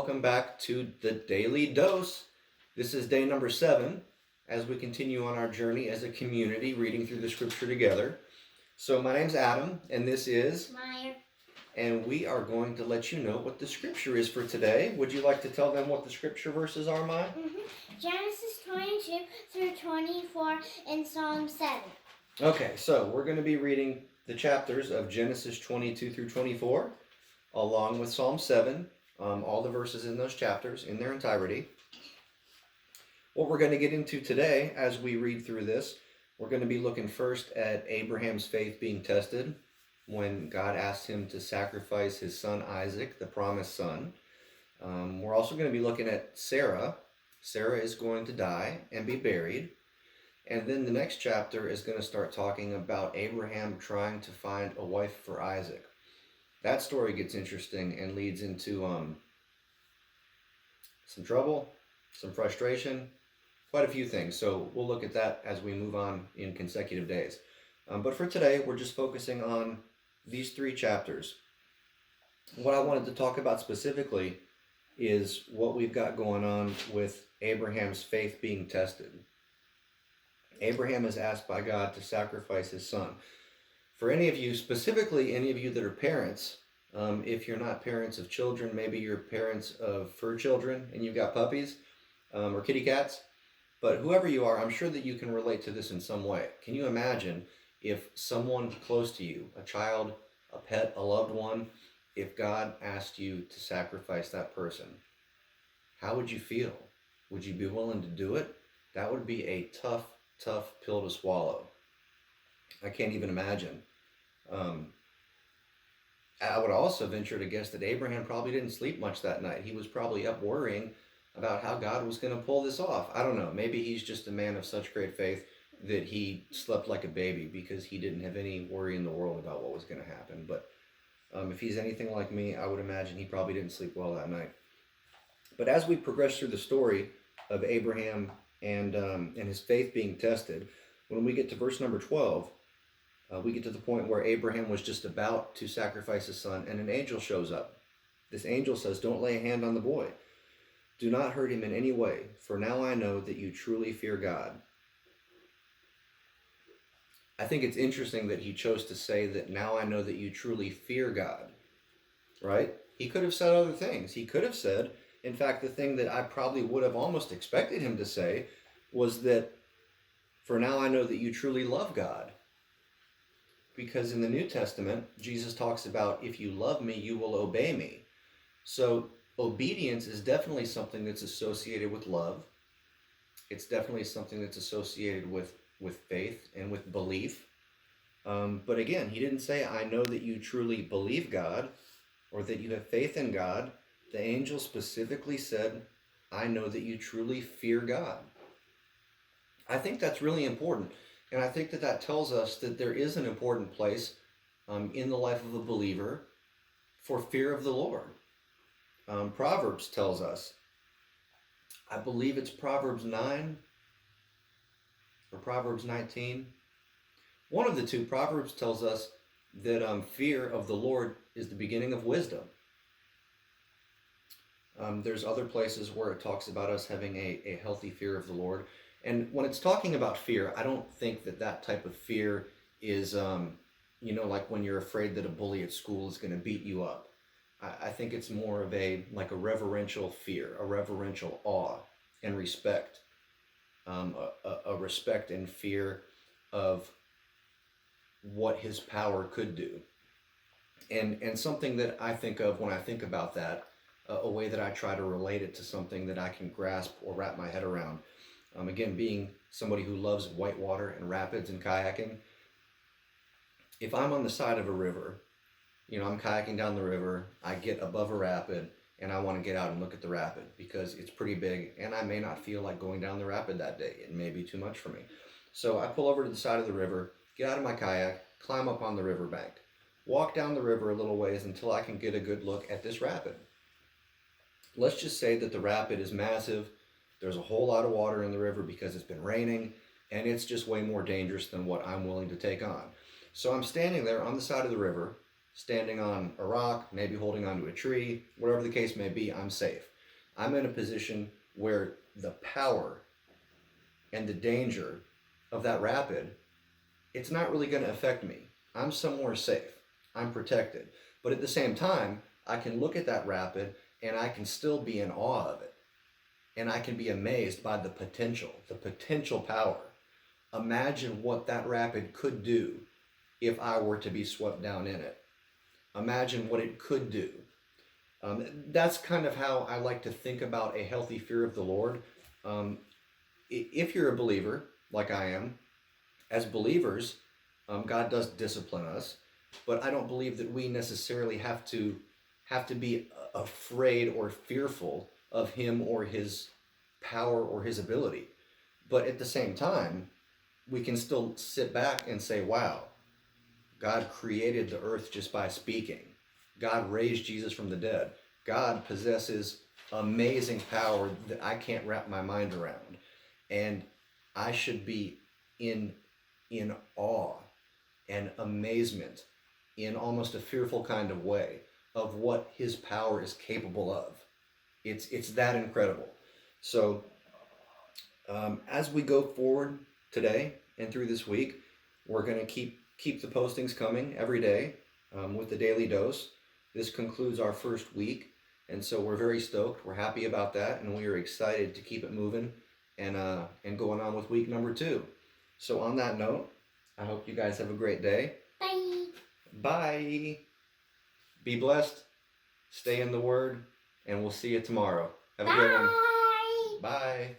welcome back to the Daily Dose. This is day number 7 as we continue on our journey as a community reading through the scripture together. So, my name's Adam, and this is Meyer. And we are going to let you know what the scripture is for today. Would you like to tell them what the scripture verses are, Maya? Genesis 22 through 24 and Psalm 7. Okay, so we're going to be reading the chapters of Genesis 22 through 24, along with Psalm 7, all the verses in those chapters in their entirety. What we're going to get into today as we read through this, we're going to be looking first at Abraham's faith being tested when God asked him to sacrifice his son Isaac, the promised son. We're also going to be looking at Sarah. Sarah is going to die and be buried. And then the next chapter is going to start talking about Abraham trying to find a wife for Isaac. That story gets interesting and leads into some trouble, some frustration, quite a few things. So we'll look at that as we move on in consecutive days. But for today, we're just focusing on these 3 chapters. What I wanted to talk about specifically is what we've got going on with Abraham's faith being tested. Abraham is asked by God to sacrifice his son. For any of you, specifically any of you that are parents, if you're not parents of children, maybe you're parents of fur children and you've got puppies or kitty cats, but whoever you are, I'm sure that you can relate to this in some way. Can you imagine if someone close to you, a child, a pet, a loved one, if God asked you to sacrifice that person? How would you feel? Would you be willing to do it? That would be a tough pill to swallow. I can't even imagine. I would also venture to guess that Abraham probably didn't sleep much that night. He was probably up worrying about how God was going to pull this off. I don't know. Maybe he's just a man of such great faith that he slept like a baby because he didn't have any worry in the world about what was going to happen. But if he's anything like me, I would imagine he probably didn't sleep well that night. But as we progress through the story of Abraham and his faith being tested, when we get to verse number 12, we get to the point where Abraham was just about to sacrifice his son, and an angel shows up. This angel says, "Don't lay a hand on the boy. Do not hurt him in any way, for now I know that you truly fear God." I think it's interesting that he chose to say that now I know that you truly fear God, right? He could have said other things. He could have said, in fact, the thing that I probably would have almost expected him to say was that, for now I know that you truly love God. Because in the New Testament, Jesus talks about, if you love me, you will obey me. So obedience is definitely something that's associated with love. It's definitely something that's associated with faith and with belief. But again, he didn't say, I know that you truly believe God or that you have faith in God. The angel specifically said, I know that you truly fear God. I think that's really important. And I think that tells us that there is an important place in the life of a believer for fear of the Lord. Proverbs tells us, I believe it's Proverbs 9 or Proverbs 19. One of the two, Proverbs tells us that fear of the Lord is the beginning of wisdom. There's other places where it talks about us having a healthy fear of the Lord. And when it's talking about fear, I don't think that type of fear is, like when you're afraid that a bully at school is going to beat you up. I think it's more of a reverential fear, a reverential awe and respect, a respect and fear of what his power could do. And something that I think of when I think about that, a way that I try to relate it to something that I can grasp or wrap my head around. Again, being somebody who loves whitewater and rapids and kayaking, if I'm on the side of a river, I'm kayaking down the river, I get above a rapid, and I want to get out and look at the rapid because it's pretty big, and I may not feel like going down the rapid that day. It may be too much for me. So I pull over to the side of the river, get out of my kayak, climb up on the riverbank, walk down the river a little ways until I can get a good look at this rapid. Let's just say that the rapid is massive. There's a whole lot of water in the river because it's been raining, and it's just way more dangerous than what I'm willing to take on. So I'm standing there on the side of the river, standing on a rock, maybe holding onto a tree, whatever the case may be, I'm safe. I'm in a position where the power and the danger of that rapid, it's not really going to affect me. I'm somewhere safe. I'm protected. But at the same time, I can look at that rapid and I can still be in awe of it. And I can be amazed by the potential power. Imagine what that rapid could do if I were to be swept down in it. Imagine what it could do. That's kind of how I like to think about a healthy fear of the Lord. If you're a believer, like I am, as believers, God does discipline us, but I don't believe that we necessarily have to be afraid or fearful of Him or His power or His ability. But at the same time, we can still sit back and say, "Wow, God created the earth just by speaking. God raised Jesus from the dead. God possesses amazing power that I can't wrap my mind around, and I should be in awe and amazement in almost a fearful kind of way of what His power is capable of. It's that incredible. So as we go forward today and through this week, we're going to keep the postings coming every day with the daily dose. This concludes our first week, and so we're very stoked. We're happy about that, and we are excited to keep it moving and going on with week number 2. So on that note, I hope you guys have a great day. Bye. Bye. Be blessed. Stay in the Word, and we'll see you tomorrow. Have a good one. Bye. Bye.